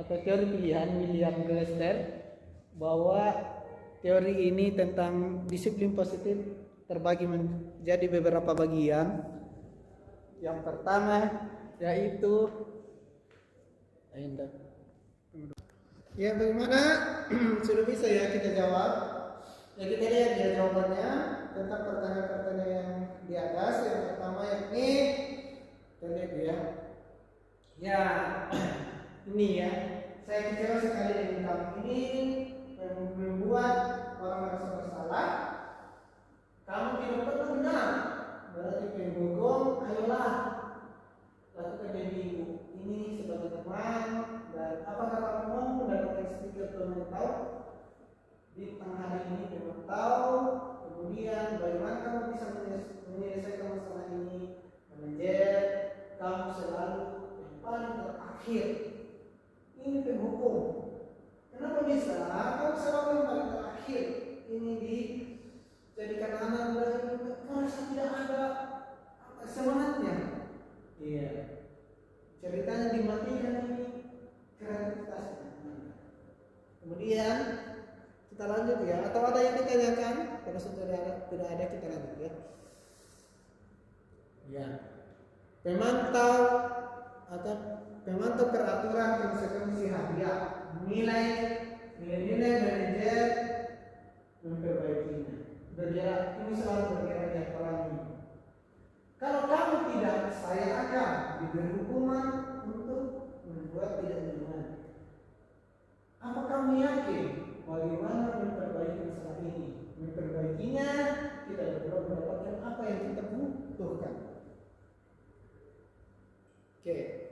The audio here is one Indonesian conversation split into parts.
atau teori pilihan William Glasser bahwa teori ini tentang disiplin positif terbagi menjadi beberapa bagian. Yang pertama yaitu ya, bagaimana sudah bisa ya kita jawab. Ya, kita lihat ya jawabannya tentang pertanyaan-pertanyaan yang di atas. Yang pertama yakni kita lihat ya. Ya, ini ya. Saya kecewa sekali dengan kamu ini membuat orang merasa bersalah. Kamu tidak pernah benar. Berarti pembohong, ayolah lakukan demi ibu ini sebagai teman. Dan apakah kamu mau mendapatkan stiker pemantau di tengah hari ini pemantau? Kemudian bagaimana kamu bisa menyelesaikan masalah ini? Manajer, kamu selalu yang paling terakhir. Ini penghukum. Kenapa bisa? Kamu selalu yang paling terakhir. Ini dijadikan anak muda merasa tidak ada semangatnya. Iya. Ceritanya dimatikan ini kreativitasnya. Kemudian kita lanjut ya. Atau ada yang ditanyakan? Kalau sudah tidak ada kita lanjut ya. Ya. Pemantau peraturan konsekuensi hadiah, nilai-nilai manajer memperbaikinya. Ini selalu bergerak di aturan ini. Kalau kamu tidak, saya akan diberi hukuman untuk membuat tidak nyaman. Apa kamu yakin bagaimana memperbaiki masalah ini? Memperbaikinya kita berdua mendapatkan apa yang kita butuhkan. Oke.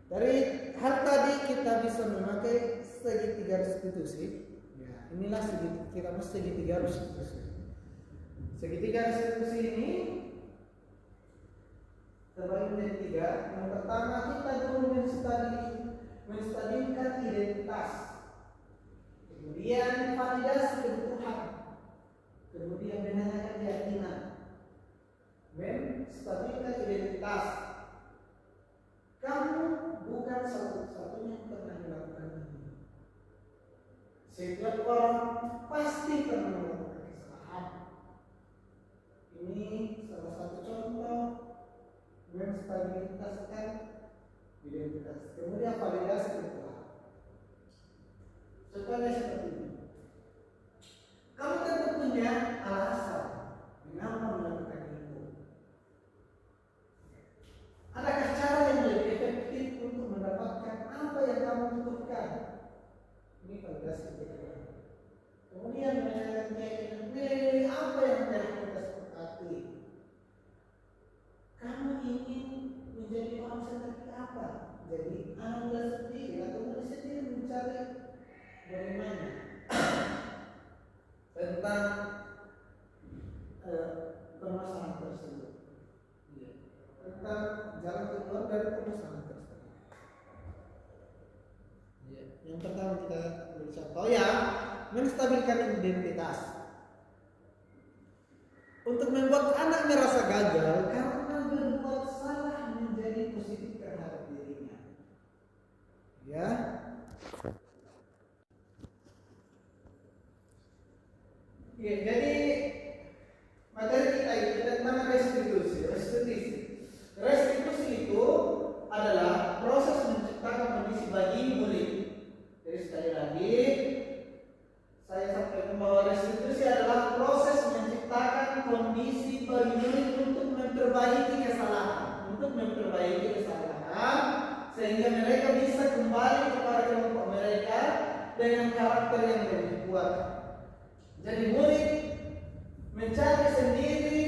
Dari hal tadi kita bisa memakai segitiga restitusi. Ya, inilah segitiga restitusi. Segitiga restitusi ini terbagi menjadi tiga. Yang pertama kita dulu menstadikan identitas. Kemudian validasi kebutuhan. Kemudian menanyakan keyakinan. Menstabilkan identitas. Kamu bukan satu-satunya yang pernah melakukan ini. Setiap orang pasti pernah melakukan kesalahan. Ini salah satu contoh menstabilitaskan identitas. Kemudian validasi kebutuhan. Contohnya seperti ini. Kamu tentu punya alasan mengapa melakukan itu. Adakah cara yang lebih efektif untuk mendapatkan apa yang kamu butuhkan? Ini validasi kebutuhan. Kemudian menanyakan keyakinan, nilai apa yang telah kita sepakati. Kamu ingin menjadi orang seperti apa? Jadi anak muda sendiri atau muda sendiri mencari bagaimana tentang permasalahan tersebut, tentang jalan keluar dari permasalahan tersebut. Yang pertama kita beri contoh ya, menstabilkan identitas. Untuk membuat anak merasa gagal karena berbuat salah menjadi positif terhadap dirinya. Ya. Ya, jadi materi kita itu tentang restitusi. Restitusi itu adalah proses menciptakan kondisi bagi murid. Jadi sekali lagi saya sampaikan bahwa restitusi adalah proses menciptakan kondisi bagi murid untuk memperbaiki kesalahan, sehingga mereka bisa kembali kepada kelompok mereka dengan karakter yang lebih kuat. Jadi murid mencari sendiri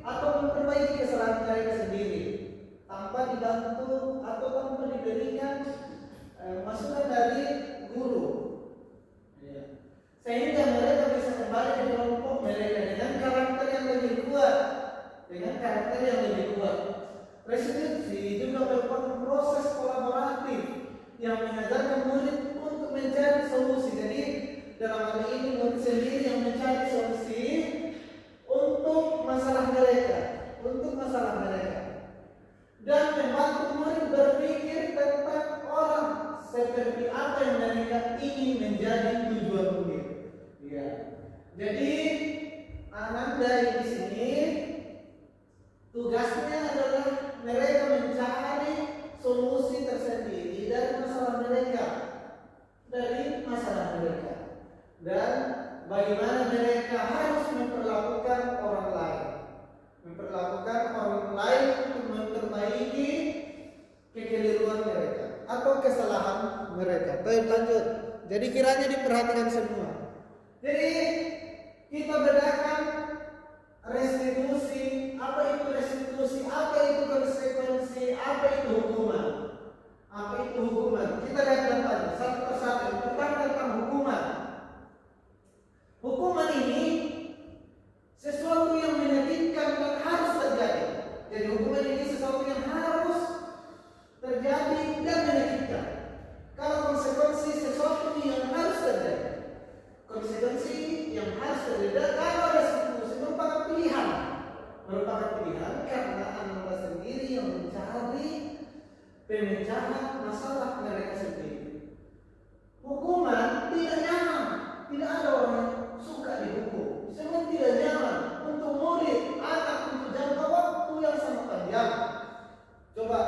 atau memperbaiki kesalahan mereka sendiri tanpa dibantu atau tanpa diberikan masukan dari guru, sehingga mereka bisa kembali ke kelompok mereka dengan karakter yang lebih kuat. Restitusi juga merupakan proses kolaboratif yang mengajarkan murid untuk mencari solusi. Jadi dalam hal ini murid sendiri yang mencari solusi untuk masalah mereka, dan membantu murid berpikir tentang orang menjadi tujuan dunia. Ya. Jadi Ananda di sini tugasnya adalah mereka mencari solusi tersendiri dari masalah mereka, dan bagaimana mereka harus memperlakukan orang lain untuk memperbaiki kekeliruan mereka atau kesalahan mereka. Baik, lanjut. Jadi kiranya diperhatikan semua. Jadi kita bedakan restitusi, apa itu restitusi, apa itu konsekuensi, apa itu hukuman. Kita lihat datanya satu persatu. Pertama tentang hukuman. Hukuman ini sesuatu yang menyakitkan dan harus terjadi. Jadi hukuman ini sesuatu yang harus terjadi dan menyakitkan. Kalau konsekuensi sesuatu yang harus terjadi. Kalau restitusi merupakan pilihan karena Anda sendiri yang mencari pemecahan masalah mereka sendiri. Hukuman tidak nyaman, tidak ada orang yang suka dihukum. Semua tidak nyaman untuk murid, anak, untuk jangka waktu yang sangat panjang. Coba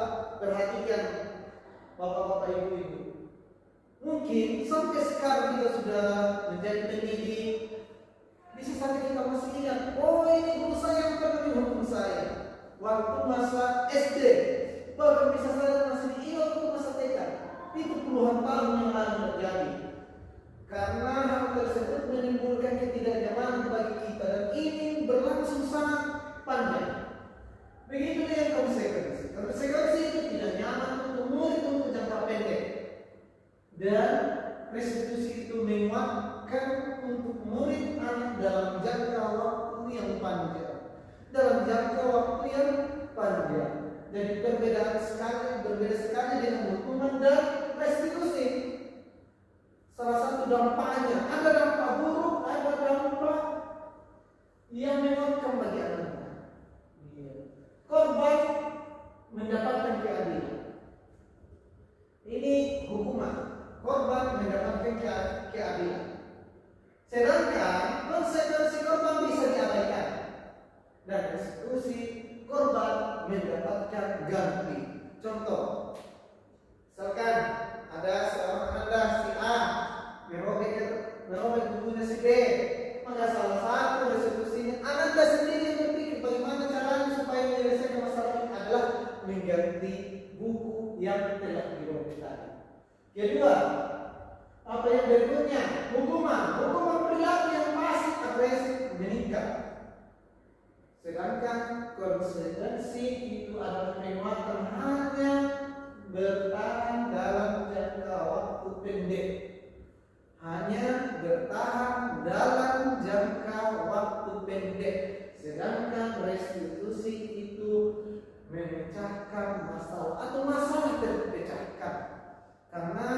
perhatikan bapak-bapak, ibu-ibu. Mungkin sampai sekarang kita sudah menjadi pendidik, bisa saja kita masih ingat, oh ini guru saya yang pernah menghukum saya waktu masa SD, bahkan bisa saja masih diingat waktu masa TK. Itu puluhan tahun yang lalu terjadi. Karena hal tersebut menimbulkan ketidaknyamanan bagi kita, dan ini berlangsung sangat panjang. Begitu dengan konsekuensi. Konsekuensi itu tidak nyaman untuk murid untuk jangka pendek. Dan restitusi itu menguatkan untuk murid anak dalam jangka waktu yang panjang. Jadi berbeda sekali dengan hukuman dan restitusi. Salah satu dampaknya, ada dampak buruk, ada dampak yang menguatkan bagi anak. Korban mendapatkan keadilan. Ini hukuman. Korban mendapatkan keadilan. Sedangkan konsekuensi korban bisa diabaikan. Dan restitusi, korban mendapatkan ganti. Contoh, misalkan ada seorang Anda si A merobek bukunya si B, maka salah satu restitusinya Anda sendiri berpikir bagaimana caranya supaya menyelesaikan masalah ini adalah mengganti buku yang telah dirobek tadi. Kedua, apa yang berikutnya? Hukuman perilaku yang pasif agresif meningkat. Sedangkan konsekuensi itu adalah penguatan hanya bertahan dalam jangka waktu pendek. Sedangkan restitusi itu memecahkan masalah atau masalah terpecahkan. Karena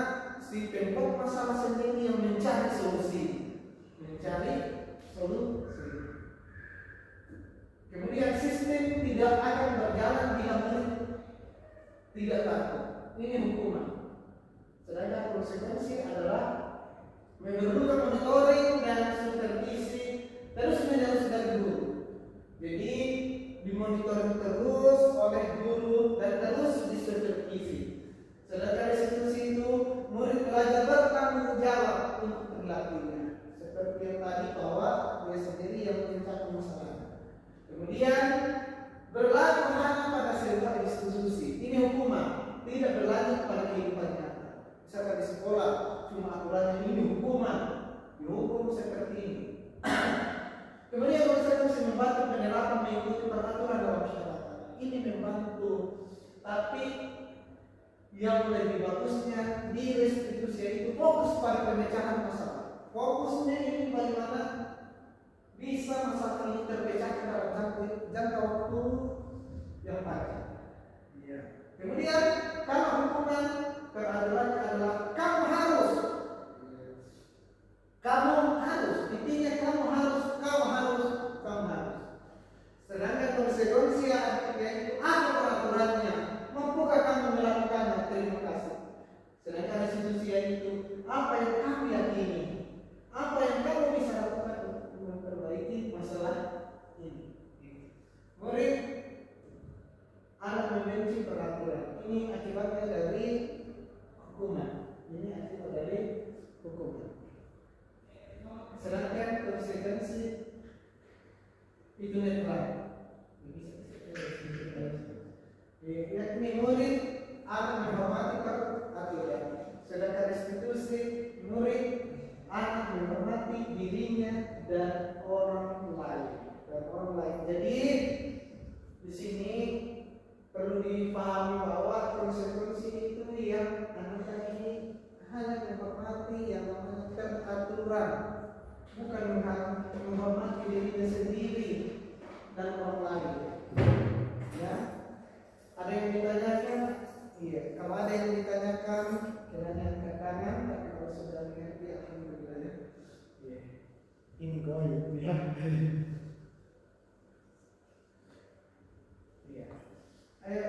si pembuat masalah sendiri yang mencari solusi. Kemudian sistem tidak akan berjalan bila murid tidak takut. Ini hukuman. Sedangkan konsekuensi adalah memerlukan monitoring dan supervisi terus-menerus dari guru. Jadi dimonitoring terus oleh guru dan terus disupervisi. Sedangkan restitusi itu murid belajar bertanggung jawab untuk perilakunya. Seperti yang tadi bahwa dia sendiri yang memecahkan masalah. Kemudian berlaku hanya pada sebuah institusi. Ini hukuman, tidak berlanjut pada kehidupan nyata. Misalkan di sekolah cuma aturannya ini hukuman, dihukum seperti ini. Kemudian konsekuensi membantu penerapan mengikuti peraturan dalam masyarakat. Ini membantu, tapi yang lebih bagusnya di restitusi itu fokus pada pemecahan masalah. Fokusnya ini bagaimana bisa masalah ini terpecahkan dalam jangka waktu yang panjang. Kemudian kalau hukuman peraturannya adalah kamu harus, intinya kamu harus. Sedangkan konsekuensi yaitu apa peraturannya, mampukah kamu melakukannya? Terima kasih. Sedangkan restitusi itu apa yang kamu yakini. itu netral. Yakni murid akan menghormati peraturan, sedangkan restitusi murid akan menghormati dirinya dan orang lain. Jadi di sini perlu dipahami bahwa konsekuensi itu yang anak ini hanya menghormati yang namanya peraturan, bukan menghormati dirinya sendiri dan orang lain. Ya, ada yang ditanyakan? Iya, kalau ada yang ditanyakan, kiranya angkat tangan. Tapi kalau sudah mengerti, alhamdulillah ya. Iya, ini goib ya. Iya. Ayo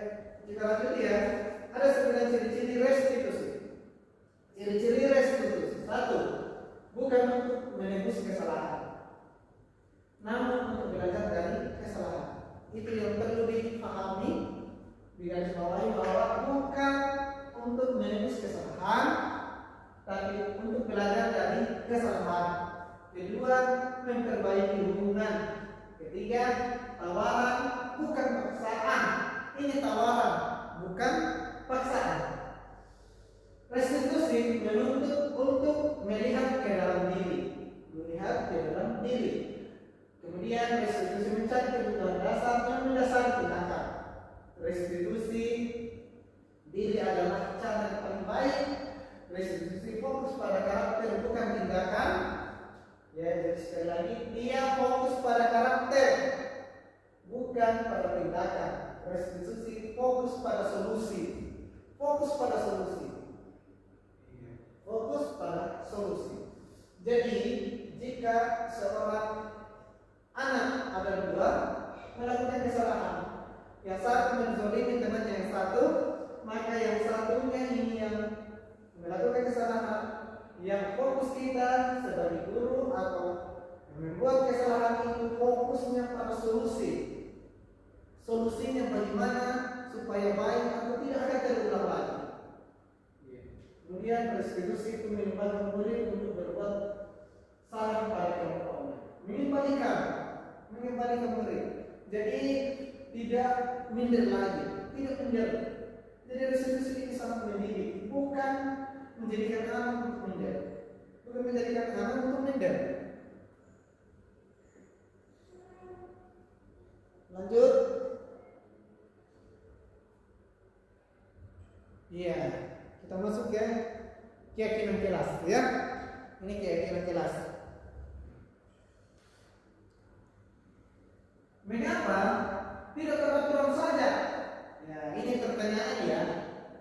kita lanjut ya. Ada 9 ciri-ciri restitusi. Ciri-ciri restitusi. 1. Bukan untuk menebus kesalahan, namun untuk belajar dari kesalahan. Itu yang perlu dipahami, digarisbawahi bahwa bukan untuk menebus kesalahan, tapi untuk belajar dari kesalahan. Kedua, memperbaiki hubungan. Ketiga, tawaran bukan paksaan. Ini tawaran, bukan paksaan. Restitusi menuntut untuk melihat ke dalam diri. Kemudian restitusi mencari kebutuhan dasar yang mendasari tindakan. Restitusi diri adalah cara yang paling baik. Restitusi fokus pada karakter bukan tindakan. Ya, jadi sekali lagi dia fokus pada karakter bukan pada tindakan. Restitusi fokus pada solusi. Fokus pada solusi. Jadi jika seorang anak ada 2 melakukan kesalahan, yang satu menzolimi temannya yang satu, maka yang satunya ini yang melakukan kesalahan. Yang fokus kita sebagai guru atau membuat kesalahan itu fokusnya pada solusi. Solusinya bagaimana supaya baik atau tidak akan terulang lagi. Kemudian restitusi itu menimbulkan murid untuk berbuat salah pada kelompoknya, mengembalikan murid. Jadi tidak minder lagi, tidak minder. Jadi restitusi ini sangat mendidik, bukan menjadikan anak untuk minder, bukan menjadikan anak untuk minder. Lanjut. Iya, kita masuk ke keyakinan kelas ya. Ini keyakinan kelas. Mengapa tidak peraturan saja? Ya, ini pertanyaan ya.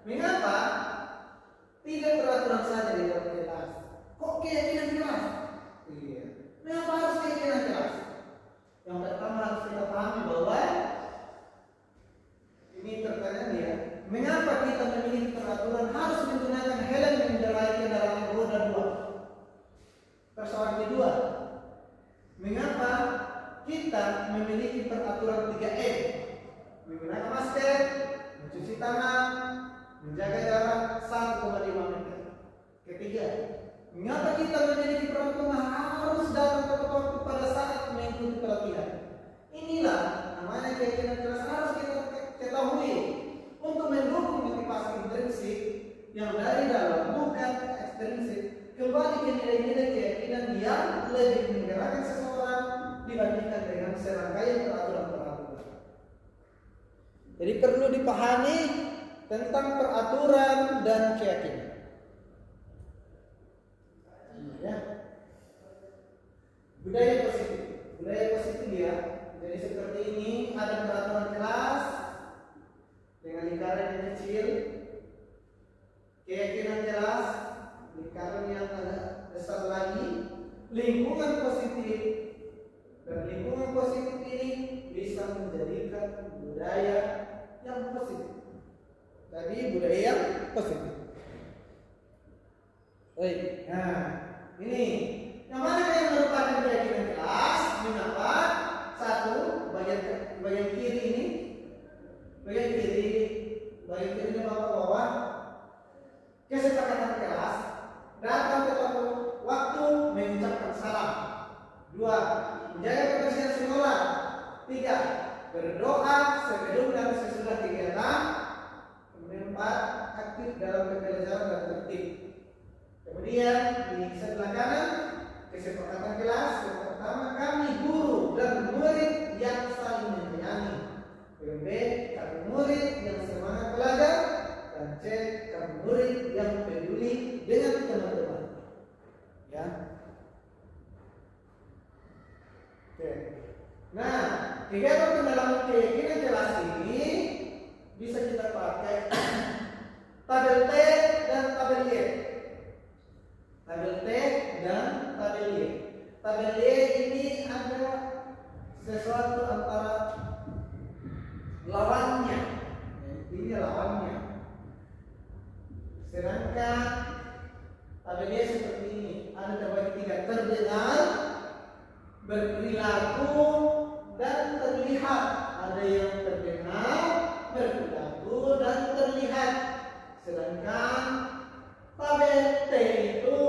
Mengapa tidak peraturan saja di dalam kelas? Kok keyakinan kelas? Iya. Mengapa harus keyakinan kelas? Yang pertama harus kita pahami bahwa ini pertanyaan ya. Mengapa kita memiliki peraturan harus menggunakan helm mengendarai kendaraan roda 2? Persoalan kedua, mengapa kita memiliki peraturan 3M? Menggunakan masker, mencuci tangan, menjaga jarak 1,5 meter. Ketiga, mengapa kita memiliki peraturan harus datang tepat waktu pada saat mengikuti pelatihan? Inilah namanya keyakinan kelas harus kita ketahui untuk mendukung motivasi intrinsik yang dari dalam bukan ekstrinsik, kembali ke nilai-nilai keyakinan yang lebih menggerakkan seseorang dibandingkan dengan serangkaian peraturan-peraturan. Jadi perlu dipahami tentang peraturan dan keyakinan. Ya. Budaya positif ya. Jadi seperti ini, ada peraturan kelas dengan lingkaran yang kecil, keyakinan kelas, lingkaran yang agak besar lagi, lingkungan positif, dan lingkungan positif ini bisa menjadikan budaya yang positif. Tadi budaya yang positif. Baik, nah ini yang mana yang merupakan keyakinan kelas? Mengapa? Satu, bagian kiri ini, bagian kirinya bawah-bawah, kesepakatan kelas, datang tepat waktu, mengucapkan salam. 2, menjaga kebersihan sekolah. berdoa sebelum dan sesudah kegiatan. Kemudian 4, aktif dalam pembelajaran dan tertib. Kemudian di sebelah kanan kesepakatan kelas. Yang pertama, kami guru dan murid yang saling menyayangi. Yang B, kami murid yang semangat belajar. Dan C, kami murid yang peduli dengan teman-teman. Ya. Oke. Nah, kegiatan pendalaman keyakinan kelas ini bisa kita pakai tabel T dan tabel Y. Tabel T dan tabel Y. Tabel Y ini ada sesuatu antara lawannya. Ini lawannya. Sedangkan tabel Y seperti ini. Ada terbagi 3: terdengar, berperilaku, dan terlihat. Ada yang terdengar, berperilaku, dan terlihat. Sedangkan tabel T itu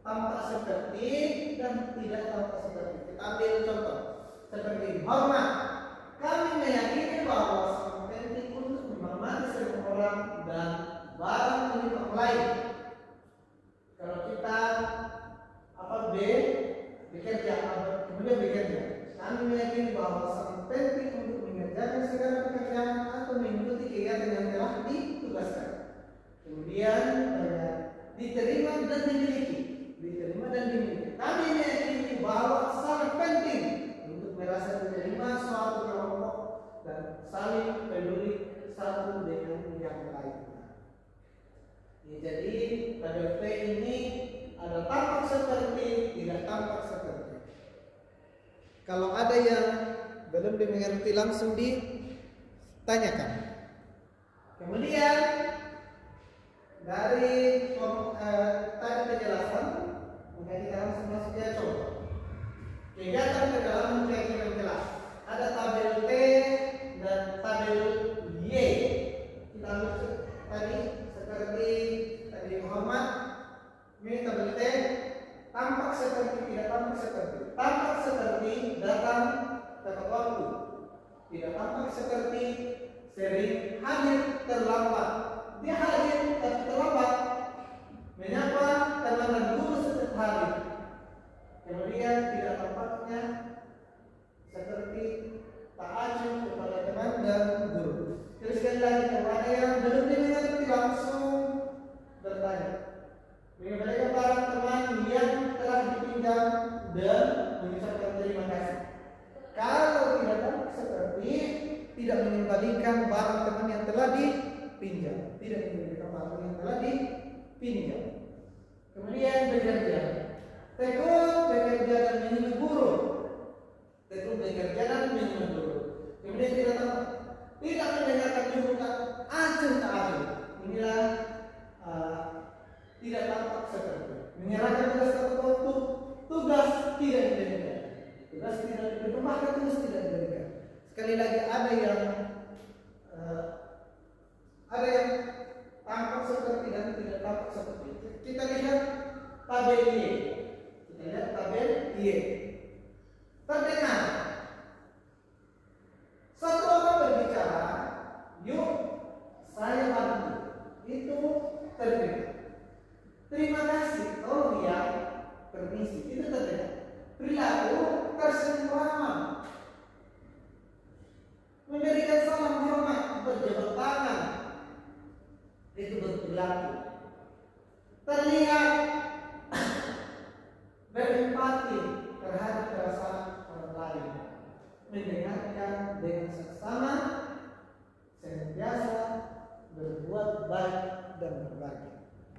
tampak seperti dan tidak tampak seperti. Kita ambil contoh seperti hormat. Kami meyakini bahwa sangat penting untuk menghormati semua orang dan barang milik orang lain. Kalau kita B bekerja, kemudian bekerja. Kami meyakini bahwa sangat penting untuk mengerjakan segala pekerjaan atau mengikuti kegiatan yang telah ditugaskan. Kemudian diterima dan dimiliki. Diterima dan dimiliki. Kami meyakini bahwa sangat penting untuk merasa diterima suatu kelompok dan saling peduli satu dengan yang lain. Jadi tabel T ini ada tampak seperti, tidak tampak seperti. Kalau ada yang belum dimengerti langsung ditanyakan. Kemudian dari tadi penjelasan, maka kita langsung masuk ke contoh. Kegiatan pendalaman keyakinan kelas. Ada tabel T dan tabel Y. Kita ambil tadi seperti tadi Muhammad. Ini tabel T, tampak seperti, tidak tampak seperti. Tampak seperti datang tepat waktu. Tidak tampak seperti sering hadir terlambat. Dia hadir tapi terlambat. Menyapa teman dan guru setiap hari. Kemudian tidak tampaknya seperti tak acuh kepada teman dan guru. Terus sekali lagi, kalau ada yang belum dimengerti langsung bertanya. Mengembalikan barang teman yang telah dipinjam dan mengucapkan terima kasih. Kalau tidak tampak seperti, tidak mengembalikan barang teman yang telah dipinjam. Tidak mengembalikan barang yang telah dipinjam. Kemudian bekerja. Tekun bekerja dan menyuruh guru. Tekun bekerja dan menyuruh guru. Kemudian tidak mendengarkan jurukan acuh tak acuh. Inilah tidak tampak seperti. Menyerahkan tugas tepat waktu, tugas tidak diberikan. Tugas tidak diberikan, maka tugas tidak diberikan. Sekali lagi ada yang tampak seperti dan tidak tampak seperti. Kita lihat tabel Y. Kita lihat tabel Y. Terdengar. Satu orang berbicara, yuk saya bantu. Itu terdengar. Terima kasih, tolong ya, permisi. Itu terdengar. Perilaku tersenyum ramah. Memberikan salam hormat, berjabat tangan. Itu berperilaku. Terlihat berempati terhadap perasaan orang lain. Mendengarkan dengan seksama, senantiasa berbuat baik dan berbagi.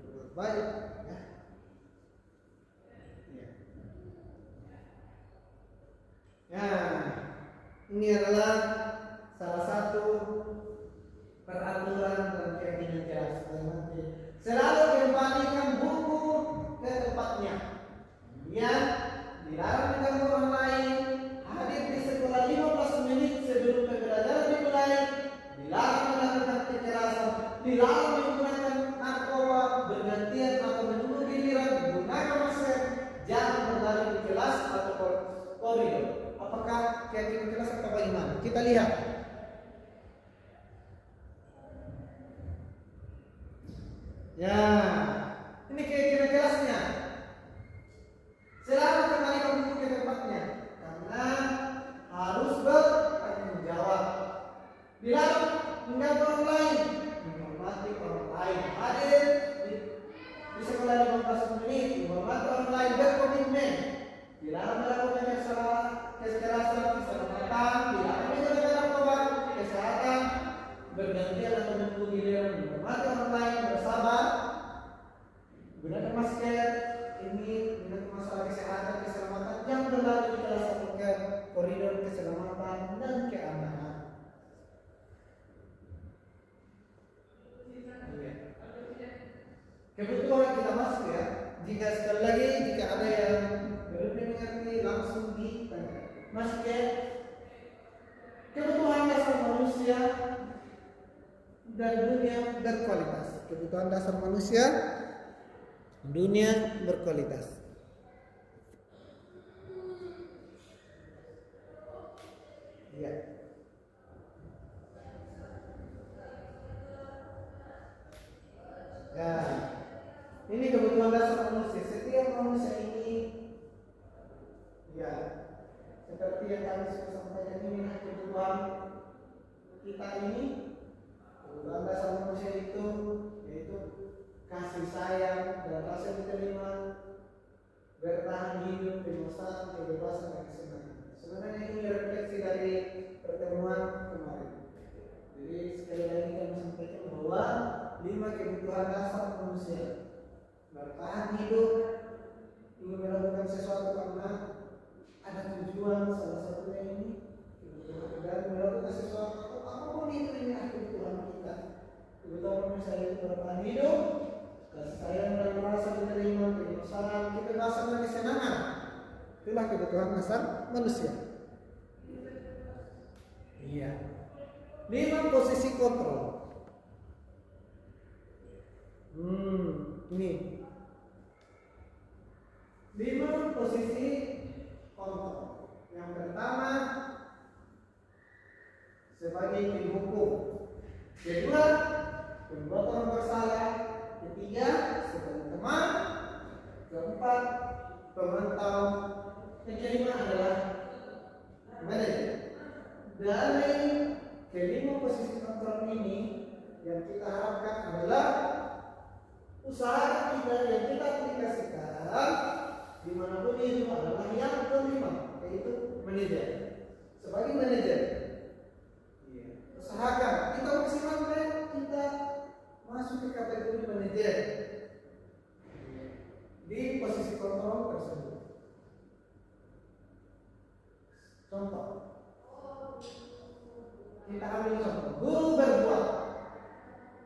Berbuat baik, ya. Ya, ini adalah salah satu peraturan dan keyakinan kelas. Selalu kembalikan buku ke tempatnya. Ya, dilarang mengganggu orang lain. Hadir di sekolah 15 menit sebelum pembelajaran dimulai. Dilarang melakukan kekerasan. Dilarang menggunakan narkoba, bergantian atau menunggu giliran, menggunakan masker, jangan berlari di kelas atau koridor. Apakah keyakinan kelas atau bagaimana? Kita lihat. Ya, ini kira-kira kelasnya. Selalu kembali kamu ke tempatnya, karena harus bertanggung jawab. Bila mengganggu orang lain, menghormati orang lain, hadir di sekolah 15 menit, menghormati orang lain, berkomitmen. Bila melakukan kekerasan, keselamatan, bila menggunakan narkoba, kesehatan, bergantian atau menunggu giliran, menghormati orang lain, bersabar, gunakan masker. Ini menyangkut masalah kesehatan, keselamatan yang berlalu di dalam satu koridor keselamatan dan keamanan. Kebutuhan kita masuk ya. Jika sekali lagi jika ada yang belum mengerti langsung ditanya. Masuk ya. Kebutuhan dasar manusia dan dunia berkualitas. Kebutuhan dasar manusia dunia berkualitas. Ya. Ya. Ini kebutuhan dasar manusia. Setiap manusia ini, ya, seperti yang kami sudah sampaikan ini, kebutuhan kita ini, kebutuhan dasar manusia itu, yaitu kasih sayang dan rasa diterima, bertahan hidup, kebebasan, kebebasan dan kesenangan. Sebenarnya ini refleksi dari pertemuan kemarin. Jadi sekali lagi kami sampaikan bahwa 5 kebutuhan dasar manusia: bertahan hidup, ingin melakukan sesuatu karena ada tujuan, salah satunya ini, dan melakukan sesuatu apapun itu, ini kebutuhan kita. Kebutuhan manusia itu bertahan hidup, kasih sayang dan merasa diterima, kebebasan, kebebasan dan kesenangan. Itulah kebutuhan dasar manusia. Iya. 5 posisi kontrol. Ini 5 posisi kontrol. Yang pertama, sebagai penghukum. Kedua, pembuat orang bersalah. Ketiga, sebagai teman. Keempat, pemantau. Yang kelima adalah manajer. Dari kelima posisi kontrol ini, yang kita harapkan adalah usaha kita yang kita aplikasikan dimanapun itu adalah yang kelima, yaitu manajer. Sebagai manajer, usahakan kita maksimalkan kita masuk ke kategori manajer di posisi kontrol tersebut. Contoh, kita ambil contoh, guru berbuat.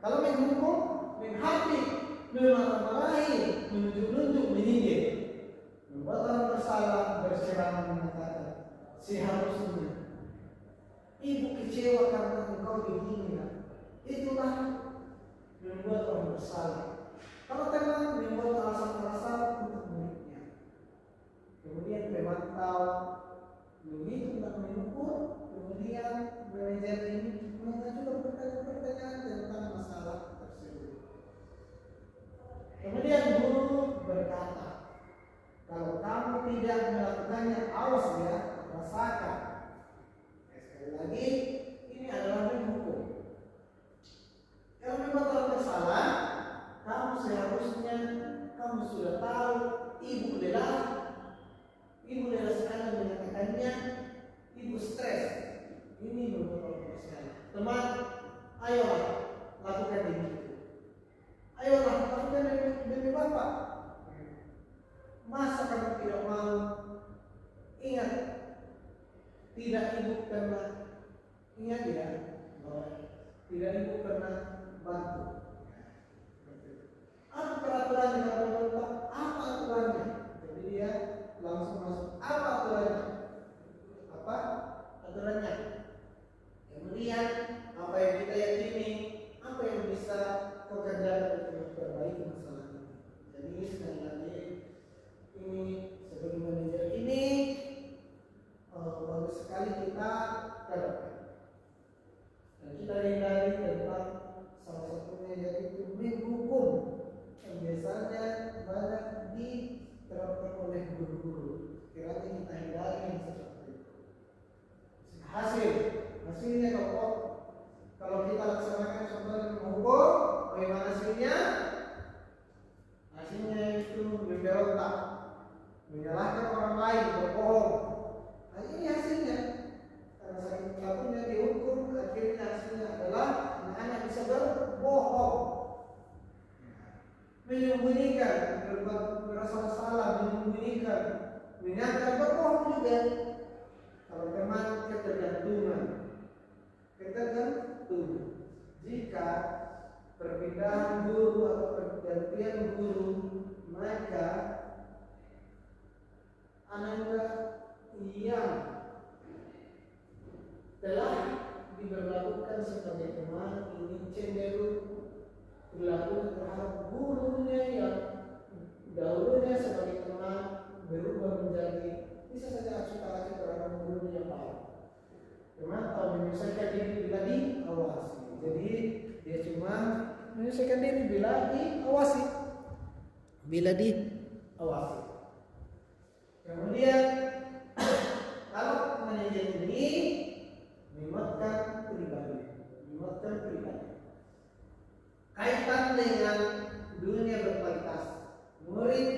Kalau menghukum, menghakimi, memarahi, menunjuk-nunjuk, menyindir, membuat orang bersalah, berceramah mengatakan seharusnya ibu kecewa karena engkau begini. Itulah membuat orang bersalah. Kalau teman membuat alasan-alasan untuk muridnya. Kemudian pemantau menghitung dan mengukur. Kemudian manajer ini mengajukan pertanyaan-pertanyaan tentang masalah tersebut. Kemudian guru berkata, kalau kamu tidak melakukannya, awas ya, rasakan. Sekali lagi, ini adalah menghukum. Kalau memang orang bersalah, kamu seharusnya kamu sudah tahu. Ibu lelah sekali menyatakannya. Ibu stres. Ini membuat orang bersalah. Teman, ayolah lakukan ini. Ayolah lakukan demi Bapak. Masa kamu tidak mau? Ingat, tidak ibu pernah. Ingat ya, bahwa tidak ibu pernah bantu. Apa peraturan yang kamu menetap? Apa aturannya? Jadi dia langsung masuk. Apa aturannya? Apa aturannya? Kemudian apa yang kita yakini? Apa yang bisa kau kerjakan untuk memperbaiki masalah ini? Jadi sekali lagi, ini sebagai manajer ini bagus sekali kita terapkan. diterapkan oleh guru-guru. Kiranya kita hindari yang seperti itu. Hasilnya kalau kita laksanakan contoh menghukum, bagaimana hasilnya? Hasilnya itu memberontak, menyalahkan orang lain, berbohong. Nah, ini hasilnya. Karena saking pelakunya dihukum, akhirnya hasilnya adalah anak-anak bisa berbohong, menyembunyikan, merasa salah, menyembunyikan, menyangka berbohong juga. Kalau teman ketergantungan, jika perpindahan guru atau pergantian guru, maka anak yang telah diberlakukan sebagai teman ini cenderung berlaku terhadap gurunya yang dahulunya sebagai teman berubah menjadi bisa saja acuh-acuh terhadap gurunya yang baik. Teman tahu menyelesaikan diri bila diawasi. Jadi dia cuma menyelesaikan diri bila diawasi. Kemudian kalau manajer ini menguatkan pribadi. Kaitan dengan dunia berkualitas. Murid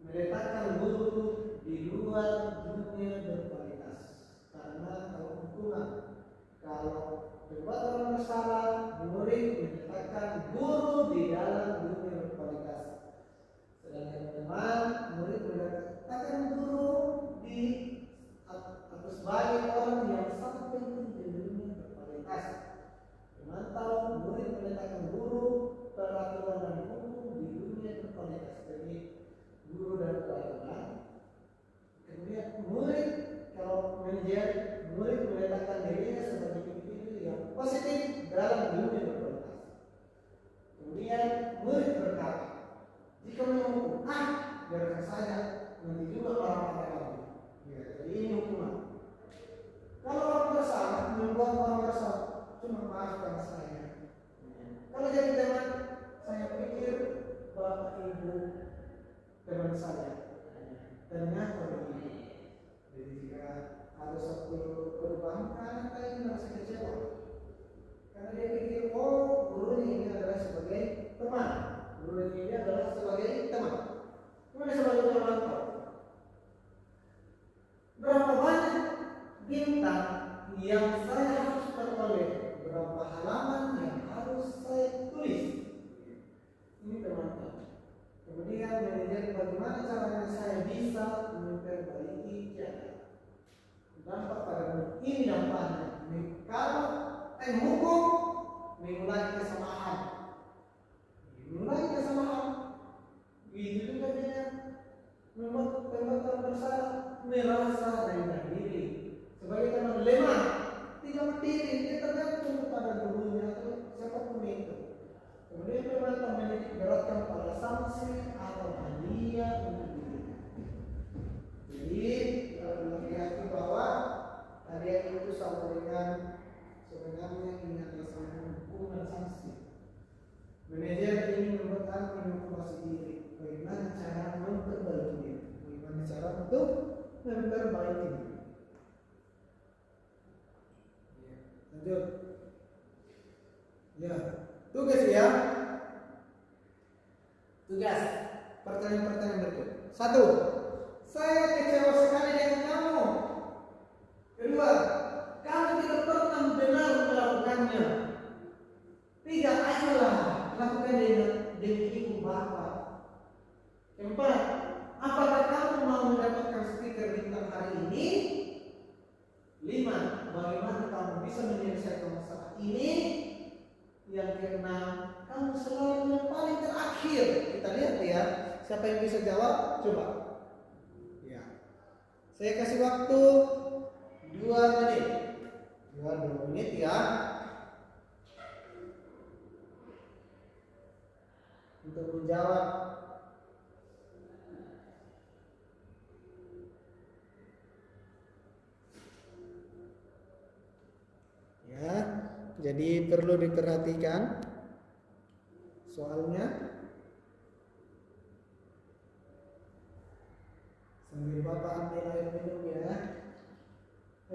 meletakkan guru di luar dunia berkualitas. Karena kalau berbuat orang bersalah, murid meletakkan guru di dalam dunia berkualitas. Sedangkan teman, murid meletakkan guru di atas banyak orang yang sangat penting di dunia berkualitas. Memantau murid meletakkan guru, peraturan dan hukum di dunia berkualitas. Jadi guru dan peraturan. Kemudian murid, kalau manajer, murid meletakkan dirinya sebagai individu yang positif dalam dunia berkualitas. Kemudian murid berkata, jika menghukum, biarkan saja, nanti juga orang-orang lagi. Ya, jadi ini hukuman. Kalau orang bersalah, membuat orang bersalah, cuma maafkan saya. Kalau jadi teman, saya pikir bapak ibu teman saya. Ternyata begitu. Jadi jika ada satu perubahan, anak tadi merasa kecewa. Karena dia pikir, gurunya ini adalah sebagai teman. Gurunya ini adalah sebagai teman. Mana sebagai teman? Berapa banyak bintang yang saya harus peroleh? Berapa halaman yang harus saya tulis? Ini teman-teman. Kemudian manajer bagaimana caranya saya bisa memperbaiki cara. Dampak pada ini dampaknya. Kalau menghukum mengulangi kesalahan. Begitu juga dengan membuat teman bersalah merasa rendah diri. Sebagai teman lemah, tidak berdiri, dia tergantung kepada gurunya atau siapapun itu. Kemudian teman menitik beratkan pada sanksi atau hadiah untuk dirinya. Jadi melihat bahwa hadiah itu sama dengan sebenarnya ini adalah sama hukuman sanksi. Manajer ingin membuat motivasi diri. Bagaimana cara memperbaiki diri? Bagaimana cara untuk memperbaiki diri? Lanjut. Ya, tugas ya. Tugas. Pertanyaan-pertanyaan berikut. 1. Saya kecewa sekali dengan kamu. 2. Kamu tidak pernah benar melakukannya. 3. Ayolah lakukan demi ibu bapak. 4. Apakah kamu mau mendapatkan stiker bintang hari ini? 5. Bagaimana kamu bisa menyelesaikan masalah ini? Yang ke-6, kamu selalu yang paling terakhir. Kita lihat ya, siapa yang bisa jawab? Coba. Ya. Saya kasih waktu 2 menit. 2 menit ya. Untuk menjawab. Ya, jadi perlu diperhatikan soalnya. Sambil Bapak ambil air minum ya.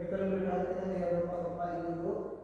Kalau berarti ya Bapak ini dulu.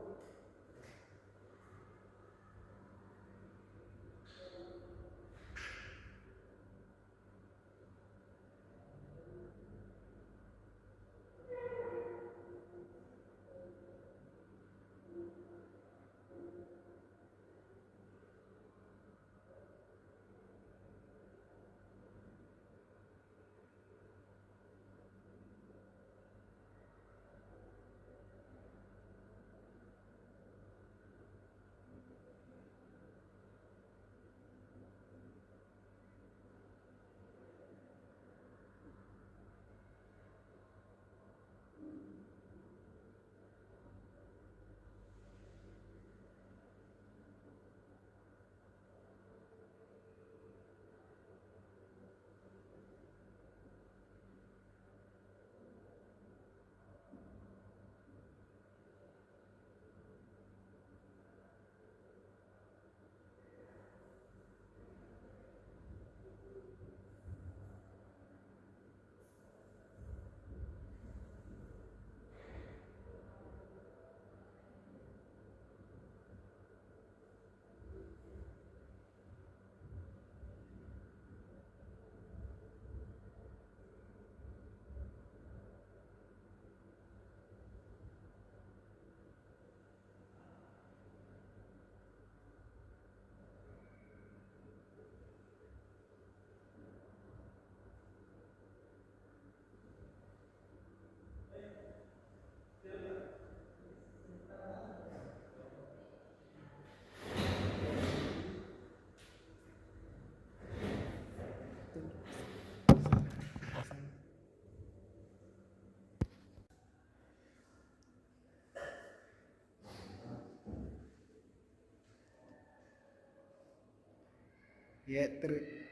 Ya,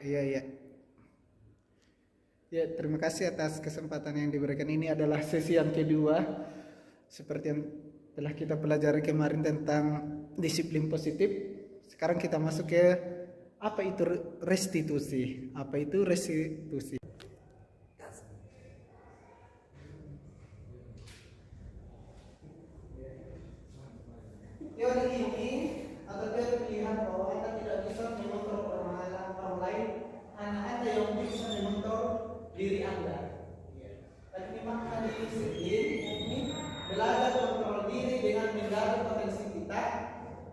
iya ya. Ya, terima kasih atas kesempatan yang diberikan. Ini adalah sesi yang kedua. Seperti yang telah kita pelajari kemarin tentang disiplin positif. Sekarang kita masuk ke apa itu restitusi. Apa itu restitusi? Teori ini atau teori pilihan bahwa Anda tidak bisa mengontrol orang lain, hanya Anda yang bisa mengontrol diri Anda. Tapi makna disiplin ini belajar kontrol diri dengan menggali potensi kita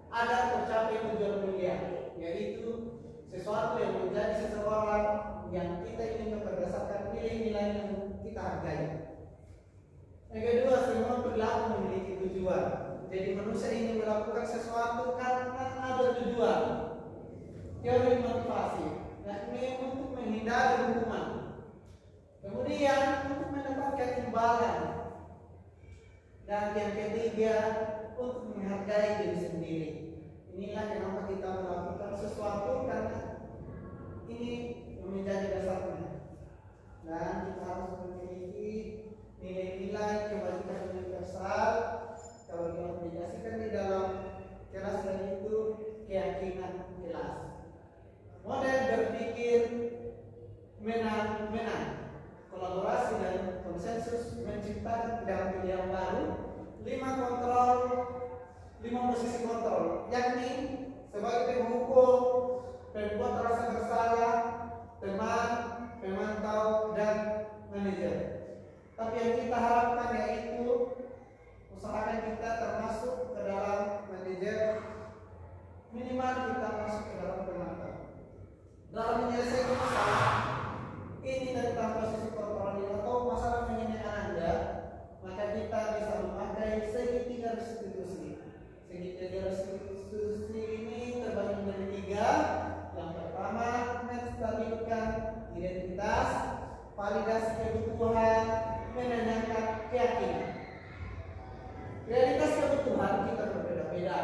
agar tercapai tujuan mulia, yaitu sesuatu yang menjadi seseorang yang kita ingin berdasarkan nilai-nilai yang kita hargai. Yang kedua, semua perilaku memiliki tujuan. Jadi manusia ingin melakukan sesuatu karena ada tujuan. Teori motivasi, yakni untuk menghindari hukuman. Kemudian untuk mendapatkan imbalan. Dan yang ketiga, untuk menghargai diri sendiri. Inilah kenapa kita melakukan sesuatu, karena ini menjadi dasarnya. Dan kita harus memiliki nilai-nilai kebajikan universal. Kalau diaplikasikan di dalam kelas dan itu keyakinan kelas. Model berpikir menang-menang, kolaborasi dan konsensus menciptakan pikiran yang baru. 5 posisi kontrol, yakni sebagai penghukum, pembuat rasa bersalah, teman, pemantau, dan manajer. Tapi yang kita harapkan yaitu usahakan kita termasuk ke dalam manajer, minimal kita masuk ke dalam pemantau. Dalam menyelesaikan masalah ini tentang posisi kontrol atau masalah mengenai Anda, maka kita bisa memakai segitiga restitusi. Segitiga restitusi ini terbagi menjadi 3. Yang pertama, menstabilkan identitas, validasi kebutuhan, menanyakan keyakinan. Realitas kebutuhan kita berbeda-beda.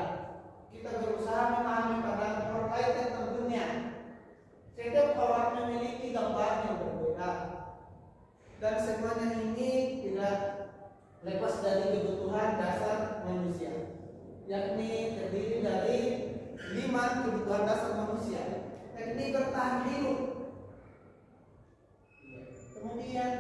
Kita berusaha memahami pandangan orang lain tentang dunia. Setiap orang memiliki gambaran yang berbeda. Dan semuanya ini tidak lepas dari kebutuhan dasar manusia, yakni terdiri dari 5 kebutuhan dasar manusia, yakni bertahan hidup, kemudian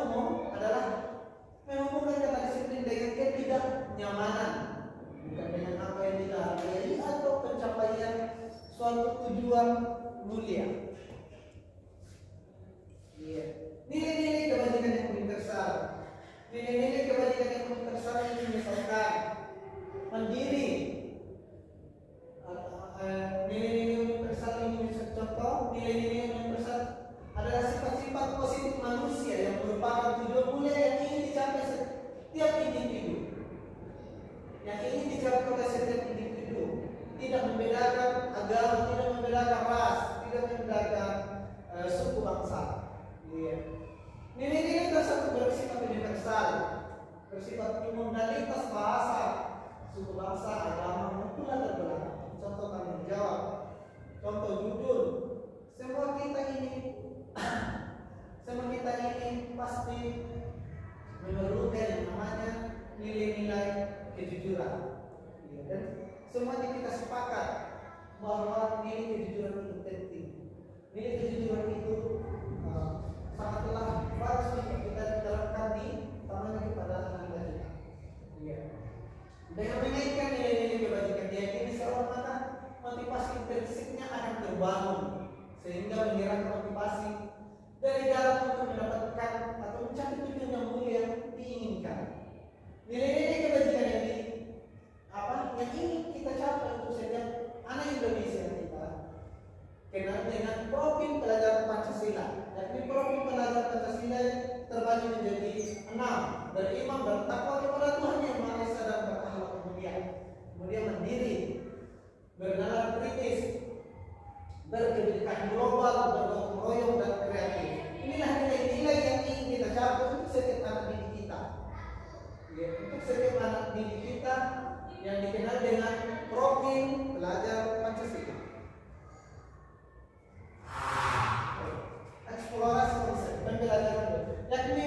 umum adalah menghubungkan kata disiplin dengan ketidaknyamanan, bukan dengan apa yang kita hargai atau pencapaian suatu tujuan mulia. Iya. Nilai-nilai kebajikan yang universal. Nilai-nilai kebajikan yang universal ini misalkan mandiri. Nilai-nilai universal ini misalkan contoh nilai-nilai universal adalah sifat-sifat positif manusia yang merupakan tujuan mulia yang ingin dicapai setiap individu. Yang ingin dicapai oleh setiap individu, tidak membedakan agama, tidak membedakan ras, tidak membedakan suku bangsa. Nilai-nilai tersebut bersifat universal, bersifat umum dan lintas bahasa, suku bangsa, agama maupun latar belakang. Contoh tanggung jawab, contoh jujur. Semua kita ini pasti memerlukan yang namanya nilai-nilai kejujuran. Dan semuanya kita sepakat bahwa nilai kejujuran itu penting. Nilai kejujuran itu sangatlah harus kita terapkan di tangan kepada anak-anak kita. Dengan mengaitkan nilai-nilai kebajikan diyakini seorang anak, motivasi intrinsiknya akan terbangun sehingga menggerakkan motivasi dari dalam untuk mendapatkan atau mencapai tujuan yang mulia yang diinginkan. Nilai-nilai kebajikan yang ingin kita capai untuk setiap anak Indonesia kita kenal dengan profil pelajaran Pancasila. Yakni profil pelajaran Pancasila terbagi menjadi 6: beriman, bertakwa kepada Tuhan Yang Maha Esa dan berakhlak mulia. Kemudian mandiri, bernalar kritis, berkebijakan global, bergotong royong dan kreatif. Inilah nilai-nilai yang ingin kita capai untuk setiap anak didik kita. Untuk setiap anak didik kita yang dikenal dengan profil pelajar Pancasila. Eksplorasi konsep pembelajaran yakni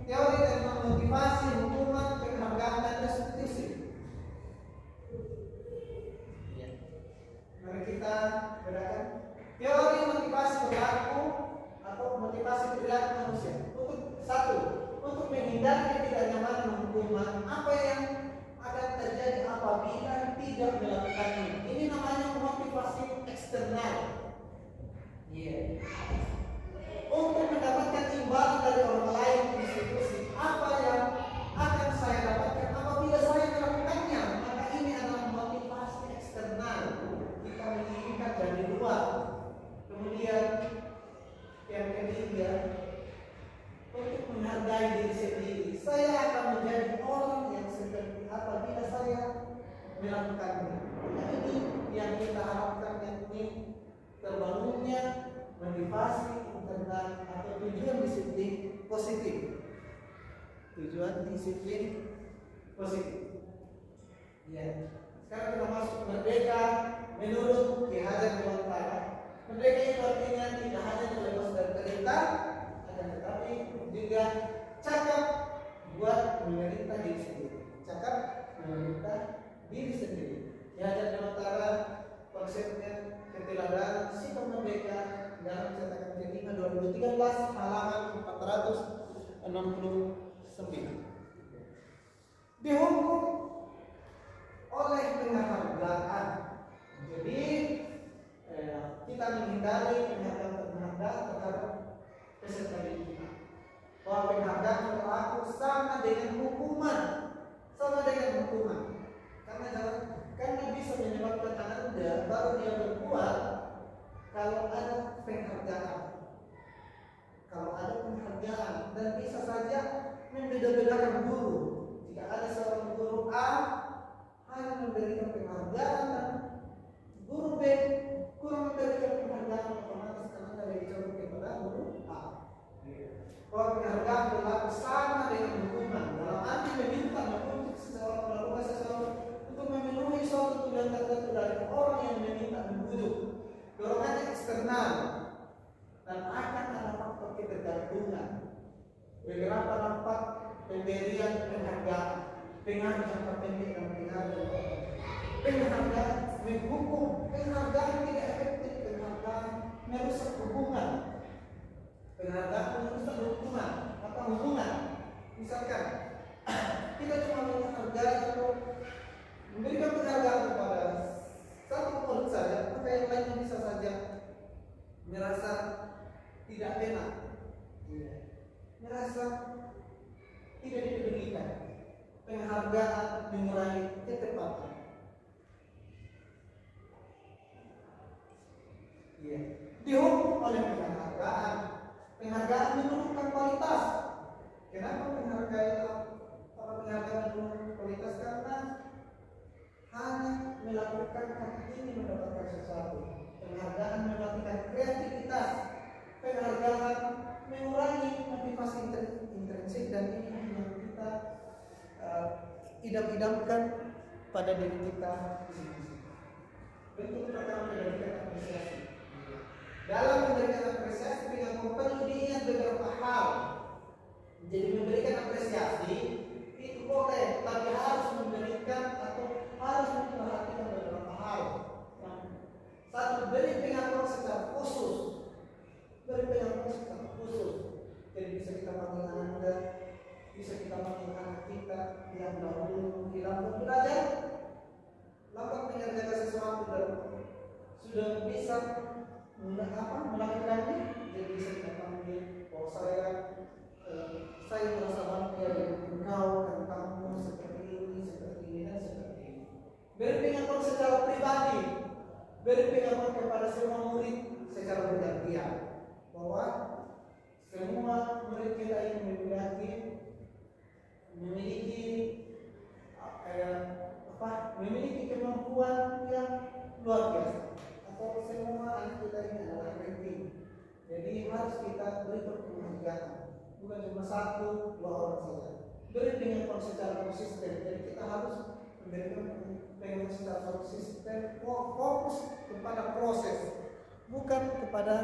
teori tentang motivasi, hukuman, penghargaan dan restitusi. Mari kita bedakan teori motivasi perilaku atau motivasi perilaku manusia. Untuk menghindari ketidaknyamanan hukuman, apa yang akan terjadi apabila tidak melakukannya. Ini namanya motivasi eksternal. Untuk mendapatkan imbalan dari orang lain, institusi, apa yang akan saya dapatkan apabila saya melakukannya, maka ini adalah motivasi eksternal. Kita menginginkan dari luar. Kemudian yang ketiga, untuk menghargai diri sendiri. Saya akan menjadi orang yang seperti apabila saya melakukannya. Ini yang kita harapkan, yakni terbangunnya motivasi internal atau tujuan disiplin positif. Tujuan disiplin positif. Sekarang kita masuk merdeka menurut Ki Hajar Dewantara. Merdeka itu artinya tidak hanya terbebas dari perintah, akan tetapi juga cakap buat memerintah diri sendiri. Cakap memerintah diri sendiri. Ki Hajar Dewantara konsepnya keteladanan sikap merdeka dalam cetakan kelima 2013 halaman 469. Dihukum oleh penghargaan. Jadi kita menghindari penghargaan terhadap peserta didik kita. Bahwa penghargaan berlaku sama dengan hukuman. Karena bisa menyebabkan Anda baru dia berbuat kalau ada penghargaan. Dan bisa saja membeda-bedakan guru. Jika ada seorang guru A hanya memberikan penghargaan dan guru B kurang memberikan penghargaan, otomatis karena ada dicontoh kepada guru A. Bahwa penghargaan berlaku sama dengan hukuman. Dalam arti meminta untuk seseorang melakukan sesuatu untuk memenuhi suatu tujuan tertentu dari orang yang meminta membujuk. Dorongan eksternal dan akan ada faktor ketergantungan. Beberapa nampak pemberian penghargaan, pengaruh jangka pendek dan pengaruh penghargaan menghukum, penghargaan tidak efektif, penghargaan merusak hubungan, penghargaan merusak hubungan. Maka Misalkan kita cuma menghargai atau memberikan penghargaan kepada satu murid saja, maka yang lainnya bisa saja merasa tidak enak, merasa tidak diberikan penghargaan, mengurangi ketepatan. Dihukum oleh penghargaan. Penghargaan menurunkan kualitas. Kenapa penghargaan menurunkan kualitas? Karena hanya melakukan ini mendapatkan sesuatu. Penghargaan melakukan kreativitas. Penghargaan mengurangi motivasi intrinsik, dan ini yang kita idam-idamkan pada diri kita. Bentuk pertama memberikan apresiasi. Dalam memberikan apresiasi dengan perlu diingat beberapa hal. Jadi memberikan apresiasi itu boleh, tapi harus memberikan atau harus memperhatikan beberapa hal. Satu, beri pengakuan secara khusus. Beri pengakuan secara khusus. Jadi bisa kita panggil Anda, bisa kita panggil anak kita yang dahulu hilang belajar, lambat mengerjakan sesuatu dan sudah bisa melakukannya. Jadi bisa kita panggil, oh saya merasa bangga dengan engkau dan kamu seperti ini dan seperti ini. Beri pengakuan secara pribadi, beri pengakuan kepada semua murid secara bergantian bahwa semua murid kita ini memiliki kemampuan yang luar biasa, atau semua anak kita ini adalah ranking. Jadi harus kita beri penghargaan, bukan cuma satu dua orang saja. Beri pengakuan secara konsisten. Jadi kita harus memberikan pengakuan secara konsisten, fokus kepada proses, bukan kepada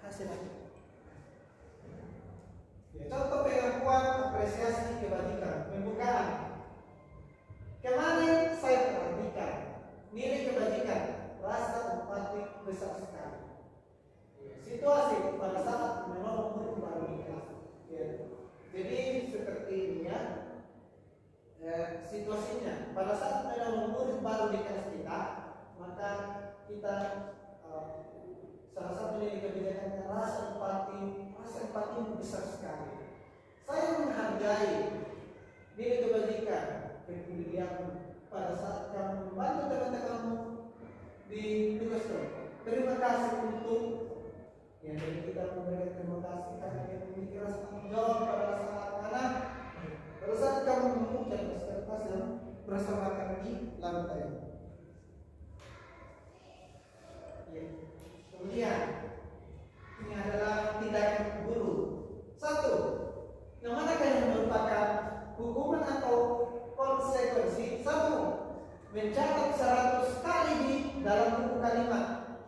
hasil. Contoh pengakuan apresiasi kebajikan, pembukaan. Kemarin saya perhatikan nilai kebajikan, rasa empati besar sekali. Situasi pada saat menolong murid baru di kelas. Jadi seperti ini ya, situasinya pada saat menolong murid baru di kelas kita, maka kita salah satu nilai kebajikannya rasa empati besar sekali. Saya menghargai nilai kebajikan, kepedulian pada saat kamu membantu teman-temanmu di tugas kelompok. Terima kasih untuk jadi kita memberikan terima kasih karena kita memiliki rasa tanggung jawab pada saat anak. Pada saat kamu menemukan kertas yang berserakan di lantai. Kemudian ini adalah tindakan guru. Satu, yang manakah yang merupakan hukuman atau konsekuensi? Satu, mencatat 100 kali di dalam buku kalimat.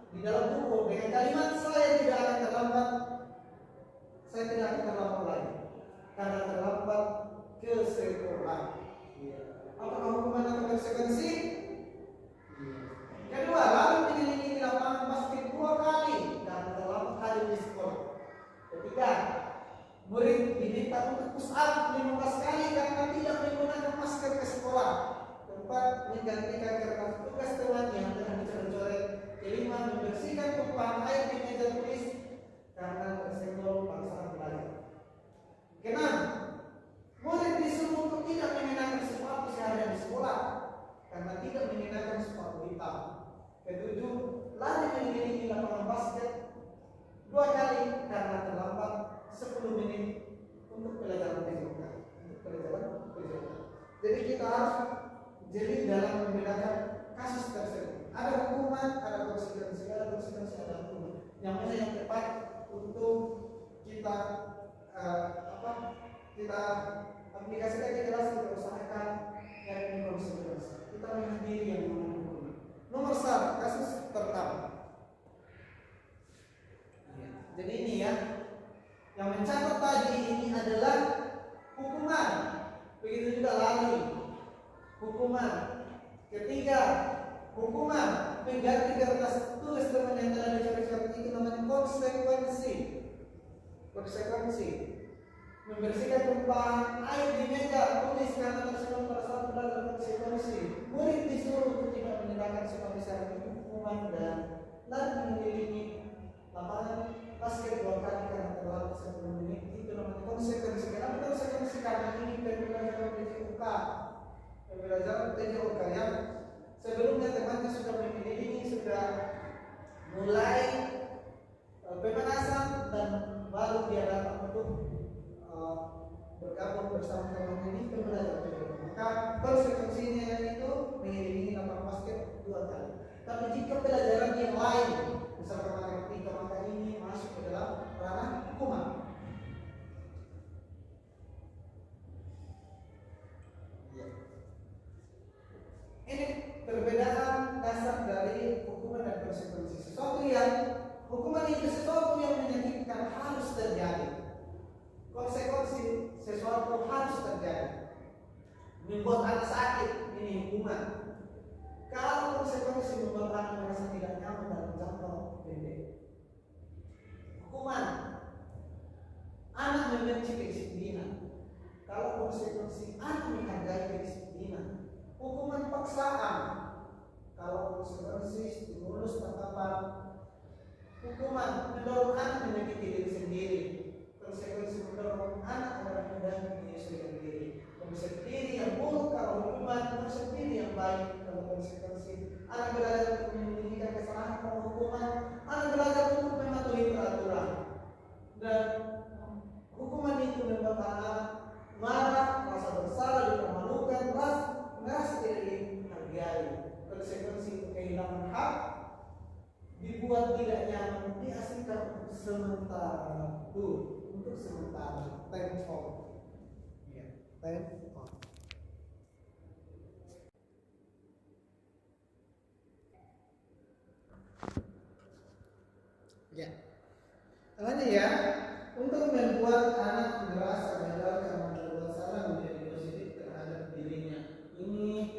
Di dalam buku dengan kalimat saya tidak akan terlambat lagi karena terlambat ke sekolah. Apakah hukuman atau konsekuensi? Kedua, lalu menyelidiki lapangan basket 2 kali karena terlambat hadir di sekolah. Ketiga, murid diminta untuk push up 15 kali karena tidak menggunakan masker ke sekolah. Keempat, menggantikan kertas tugas temannya yang telah dicoret-coret. Kelima, membersihkan tumpahan air di meja tulis karena tersenggol pada saat belajar. Keenam, murid disuruh untuk tidak mengenakan sepatu seharian di sekolah karena tidak mengenakan sepatu hitam. Ketujuh, lari mengelilingi lapangan basket 2 kali karena terlambat 10 menit untuk pelajaran besoknya. Jadi kita harus jeli dalam membedakan kasus tersebut. Ada hukuman, ada konsekuensi, ada hukuman. Yang mana yang tepat untuk kita kita aplikasikan di kelas, kita usahakan yang konsekuensi. Kita menghadiri yang hukuman. Nomor 1, kasus pertama. Jadi ini ya, yang mencatat tadi ini adalah hukuman. Begitu juga lari, hukuman. Ketiga, hukuman mengganti kertas tulis teman yang telah dicoret-coret, itu namanya konsekuensi. membersihkan tumpahan air di meja, tulis kata tersebut pada saat dalam konsekuensi. Murid disuruh untuk tidak meninggalkan sekolah secara hukuman dan mengelilingi lapangan basket 2 kali karena terlambat 10 menit. Itu namanya konsekuensi. Kenapa konsekuensi? Karena ini pembelajaran PJOK. Pembelajaran PJOK yang sebelumnya temannya sudah mengelilingi, sudah mulai pemanasan dan baru dia datang untuk bergabung bersama teman ini pembelajaran PJOK. Maka konsekuensinya itu mengelilingi lapangan basket 2 kali. Tapi jika pelajaran yang lain, misalkan matematika, maka ini masuk ke dalam ranah hukuman. Ini perbedaan dasar dari hukuman dan konsekuensi. Hukuman itu sesuatu yang menyakitkan harus terjadi. Konsekuensi sesuatu harus terjadi. Membuat anak sakit, ini hukuman. Kalau konsekuensi membuat anak merasa tidak nyaman dalam jangka pendek, hukuman. Anak membenci kedisiplinan. Kalau konsekuensi anak menghargai kedisiplinan, hukuman paksaan. Kalau konsekuensi stimulus tatapan, hukuman mendorong anak menyakiti diri sendiri. Konsekuensi mendorong anak adalah mudah menyesuaikan diri. Konsekuensi diri yang buruk kalau hukuman, konsekuensi diri yang baik kalau konsekuensi. Anak belajar untuk menyembunyikan kesalahan kalau hukuman, anak belajar untuk mematuhi peraturan. Dan hukuman itu membuat anak marah, merasa bersalah, dipermalukan, merasa tidak dihargai. Konsekuensi itu kehilangan hak, dibuat tidak nyaman, diasingkan untuk sementara untuk sementara. Time out. Ya, time out. Ya, makanya ya, untuk membuat anak merasa gagal karena berbuat salah menjadi positif terhadap dirinya. Ini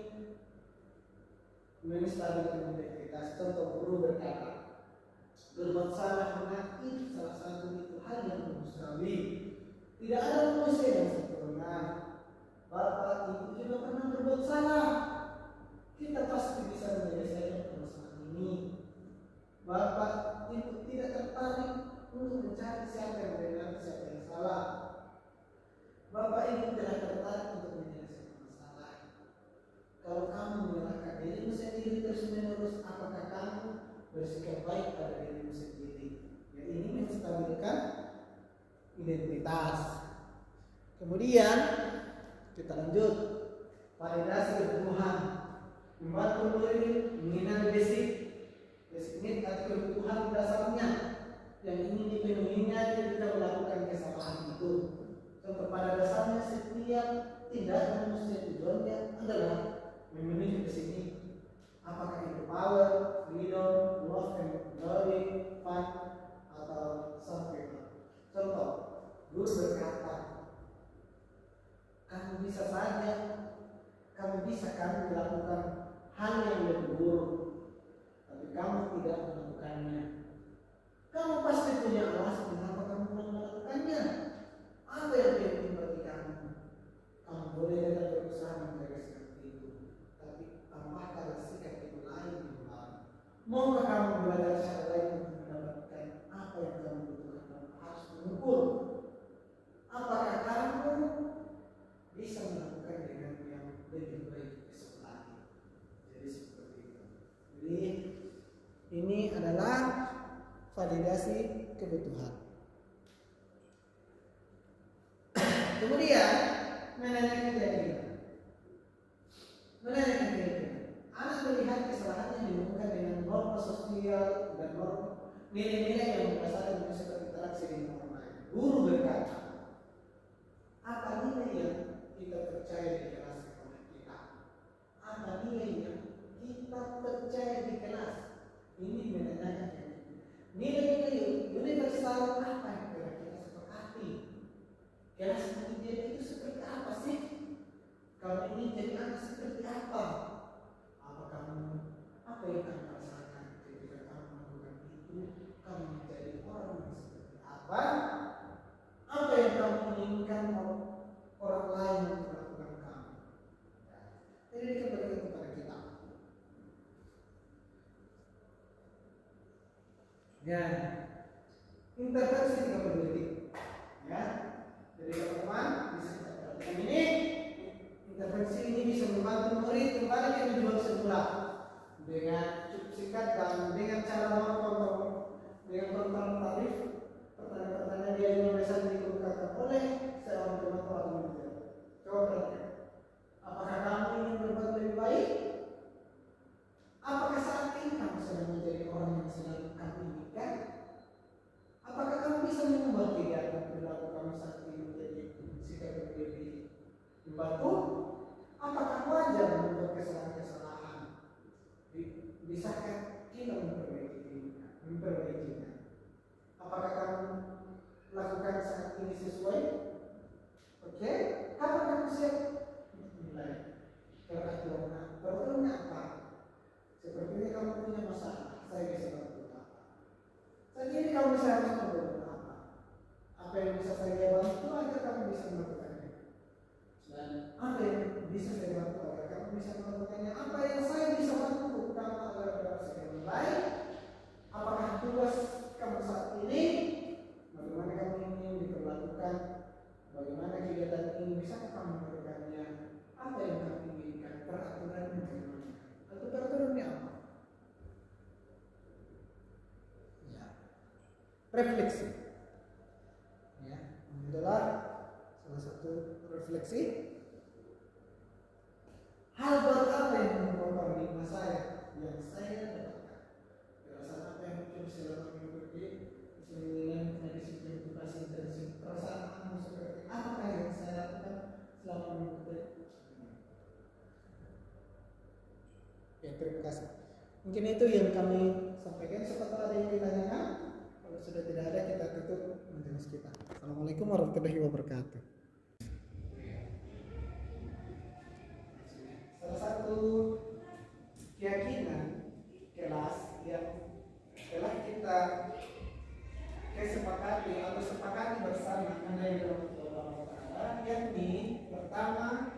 menstabilkan integritas. Contoh, guru berkata, berbuat salah mengakui salah satu itu hal yang manusiawi. Tidak ada manusia yang sempurna. Bapak ibu juga pernah berbuat salah. Kita pasti bisa menyelesaikan permasalahan ini. Bapak ibu tidak tertarik untuk mencari siapa yang benar, siapa yang salah. Bapak ibu tidak tertarik untuk menyelesaikan masalah. Kalau kamu menyalahkan dirimu sendiri terus menerus, apakah kamu bersikap baik pada dirimu sendiri? Ya, ini menstabilkan identitas. Kemudian kita lanjut pada dasar kebutuhan. Membantu murid mengenali basic need atau kebutuhan dasarnya yang ingin dipenuhinya ketika melakukan kesalahan itu. Contoh, pada dasarnya setiap tindakan manusia tujuannya adalah memenuhi basic need. Apakah itu power, freedom, love and glory, fun, atau survival. Contoh, guru berkata, kamu bisa kan melakukan hal yang lebih buruk, tapi kamu tidak melakukannya. Kamu pasti punya alasan kenapa kamu tidak melakukannya. Apa yang penting bagi kamu? Kamu boleh dengan berusaha menjaga sikap itu, tapi tambahkan sikap itu lain yang baru. Maukah kamu belajar cara lain untuk mendapatkan apa yang kamu butuhkan? Kamu harus mengukur apakah kamu bisa melakukan dengan yang lebih baik besok lagi. Jadi seperti itu. Jadi ini adalah validasi kebutuhan. Kemudian menanyakan kejadian. Anak melihat kesalahannya dihubungkan dengan norma sosial dan norma nilai-nilai yang berdasarkan proses interaksi dengan orang lain. Guru berkata, apa nilai yang kita percaya di kelas sekolah kita? Apa nilai yang kita percaya di kelas? Ini menanyakan nilai-nilai universal apa yang kira-kira sepakati? Kelas ini itu seperti apa sih? Kalau ini jadi anak seperti apa? Apa yang kamu rasakan ketika kamu melakukan itu? Kamu menjadi orang yang seperti apa? Apa yang kamu inginkan Betul? Apakah wajar membuat kesalahan-kesalahan? Bisakah kita memperbaikinya? Apakah kamu lakukan saat ini sesuai? Oke? Kapan kamu siap mulai? Peraturannya apa? Sepertinya kamu punya masalah. Saya bisa bantu apa? Saat ini kamu bisa harus berbuat apa? Apa yang bisa saya bantu agar kamu bisa melakukannya? Dan apa yang bisa saya bantu agar kamu bisa melakukannya? Apa yang saya bisa bantu kamu agar berhasil yang baik? Apakah tugas kamu saat ini? Bagaimana kamu ingin diperlakukan? Bagaimana kegiatan ini bisa kamu melakukannya? Apa yang kamu inginkan? Peraturannya bagaimana? Atau peraturannya apa? Ya. Refleksi. Ya, ini adalah salah satu refleksi. Hal baru apa yang membawa paradigma saya yang saya dapatkan? Perasaan apa yang muncul selama mengikuti kesenian disiplin edukasi intensif? Perasaan kamu seperti apa yang saya lakukan selama mengikuti? Ya, terima kasih. Mungkin itu yang kami sampaikan. Siapa tahu ada yang ditanyakan. Kalau sudah tidak ada, kita tutup majelis kita. Assalamualaikum warahmatullahi wabarakatuh. Salah satu keyakinan kelas yang telah kita kesepakati atau sepakati bersama mengenai dalam Allah Ta'ala, yakni pertama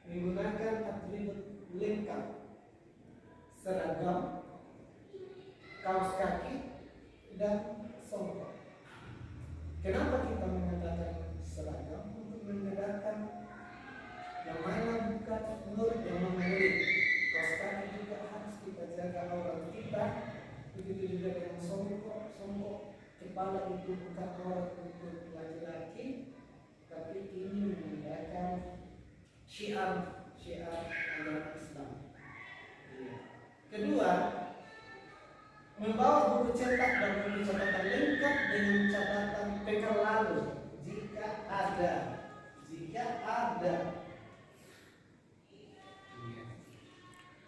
menggunakan atribut lengkap, seragam, kaos kaki, dan songkok. Kenapa kita mengatakan seragam? Untuk membedakan yang mana bukan nur yang mengalir. Kaos kaki juga harus kita jaga aurat kita. Begitu juga dengan songkok. Kepala itu bukan aurat untuk laki-laki, tapi ini menandakan syiar agama Islam. Kedua, membawa buku cetak dan buku catatan lengkap dengan catatan pekan lalu jika ada.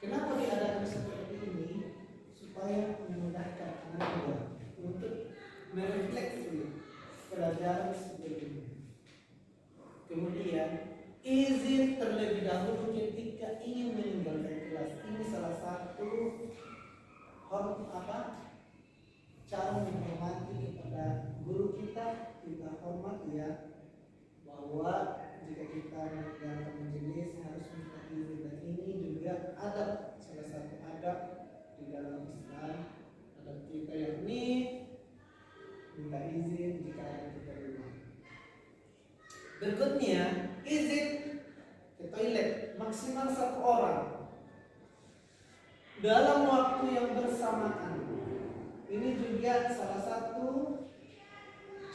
Kenapa diadakan seperti ini? Supaya memudahkan Anda untuk merefleksi pelajaran sebelumnya. Kemudian izin terlebih dahulu ketika ingin meninggalkan kelas. Ini salah satu cara menghormati kepada guru kita hormat ya, bahwa jika kita meninggalkan majelis harus minta izin, dan ini juga adab, salah satu adab di dalam Islam, adab kita yakni minta izin jika ada keperluan. Berikutnya, izin ke toilet maksimal 1 orang dalam waktu yang bersamaan. Ini juga salah satu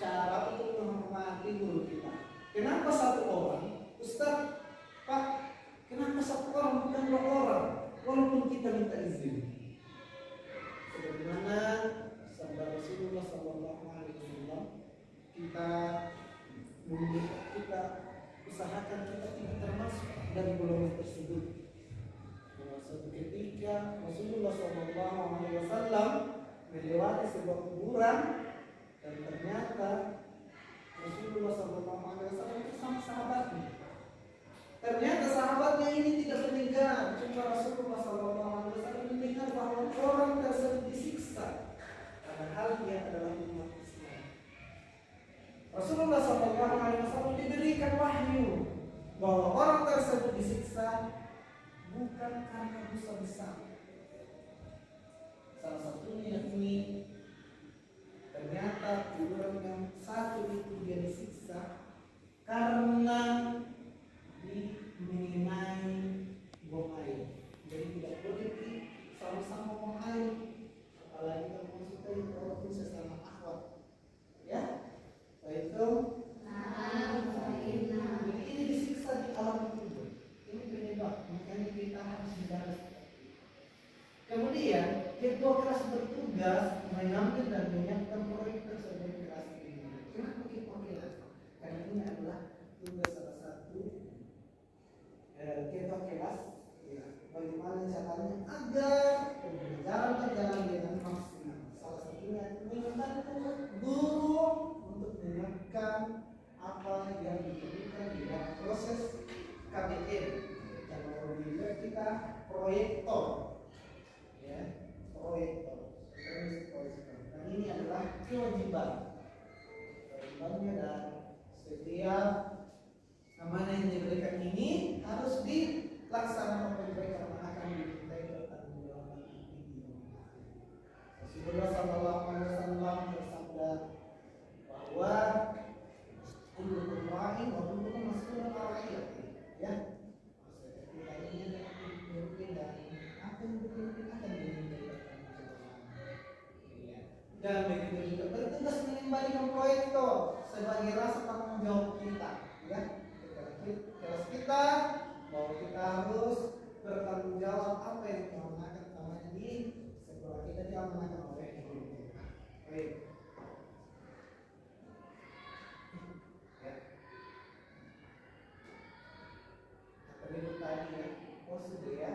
cara untuk menghormati guru kita. Kenapa 1 orang? Ustaz, Pak, kenapa 1 orang bukan 2 orang? Walaupun kita minta izin. Sebagaimana sabda Rasulullah SAW, kita usahakan kita tidak termasuk dari golongan tersebut. Suatu ketika Rasulullah SAW melewati sebuah kuburan, dan ternyata Rasulullah SAW bersama sahabatnya. Ternyata sahabatnya ini tidak mendengar, cuma Rasulullah SAW mendengar bahwa orang tersebut disiksa, padahal dia adalah umat Islam. Rasulullah SAW diberikan wahyu bahwa orang tersebut disiksa bukan karena dosa besar. Salah satunya yakni ternyata orang yang satu itu dia disiksa karena mengenai buang air. Jadi tidak boleh sama-sama buang air, apalagi kalau mensukai walaupun sesama akhwat. Ya, itu. Jadi ini disiksa di alam kubur. Ini penyebab, makanya kita harus menjaga. Kemudian kedua kelas bertugas mengambil dan menyiapkan proyek tersebut kelas ini. Kenapa kita kelas? Karena ini adalah tugas salah satu KBM. Kalau di web kita proyektor, ya, proyektor. Dan ini adalah kewajiban. Kewajibannya dan setiap amanah yang diberikan ini harus dilaksanakan oleh mereka karena akan dimintai pertanggungjawaban nanti. Rasulullah Sallallahu Alaihi Wasallam bersabda bahwa kullukum ra'in wa kullukum mas'ulun 'an ra'iyatihi, ya. Maksudnya kita ini adalah pemimpin dan akan dimintai pertanggungjawaban. Ya. Dan begitu juga bertugas mengembalikan proyektor sebagai rasa tanggung jawab kita, ya. Tugas kita bahwa kita harus bertanggung jawab apa yang diamanahkan namanya di sekolah kita diamanahkan oleh guru kita. Baik. Ya. Itu tadi ya, prosedur ya.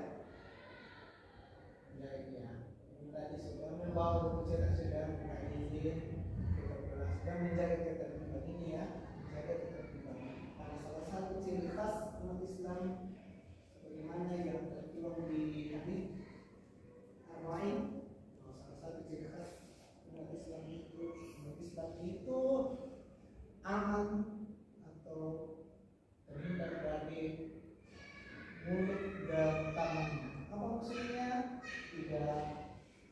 Ya, ini tadi sudah membawa buku cetak, sudah minta izin, kita kelas dan menjaga ketertiban ini ya, menjaga ketertiban. Karena salah satu ciri khas umat Islam sebagaimana yang tertuang di hadis Ar-Ra'in, salah satu ciri khas umat Islam itu aman atau terhindar dari mulut dan tangan. Apa maksudnya? Tidak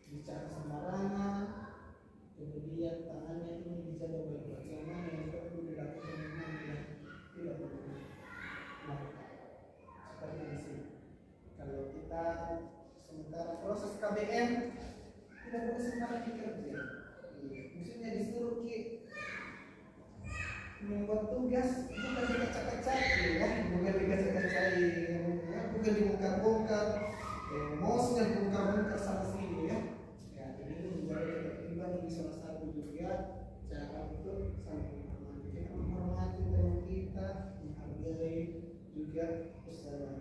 bicara sembarangan, kemudian tangannya ini dijaga baik-baik. Yang mana yang perlu dilakukan, yang mana yang tidak perlu dilakukan. Seperti di sini. Kalau kita sementara proses KBM tidak boleh sembarang bekerja. Maksudnya disuruh membuat tugas bukan dikacak-kacak, ya, bukan dikacak-kacak, ya, bukan dibongkar-bongkar, mouse-nya bongkar-bongkar sana sini, ya. Ya, jadi itu menjadi ketertiban ini salah satu juga cara untuk saling menghormati. Kita menghormati teman kita, menghargai juga usaha.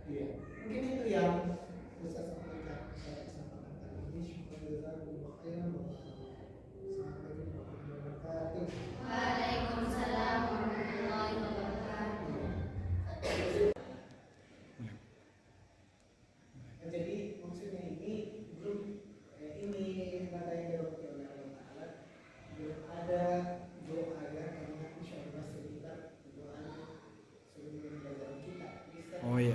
Iya, mungkin itu yang bisa sampaikan saya sampaikan kali ini. Syukur-syukur khairan. Assalamualaikum warahmatullahi wabarakatuh. Waalaikumsalam warahmatullahi wabarakatuh. Jadi maksudnya ini belum ini kata yang diroti oleh Allah Taala, belum ada doa ya, karena insyaallah sekitar doa sebelum belajar kita bisa. Oh iya.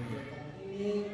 Ini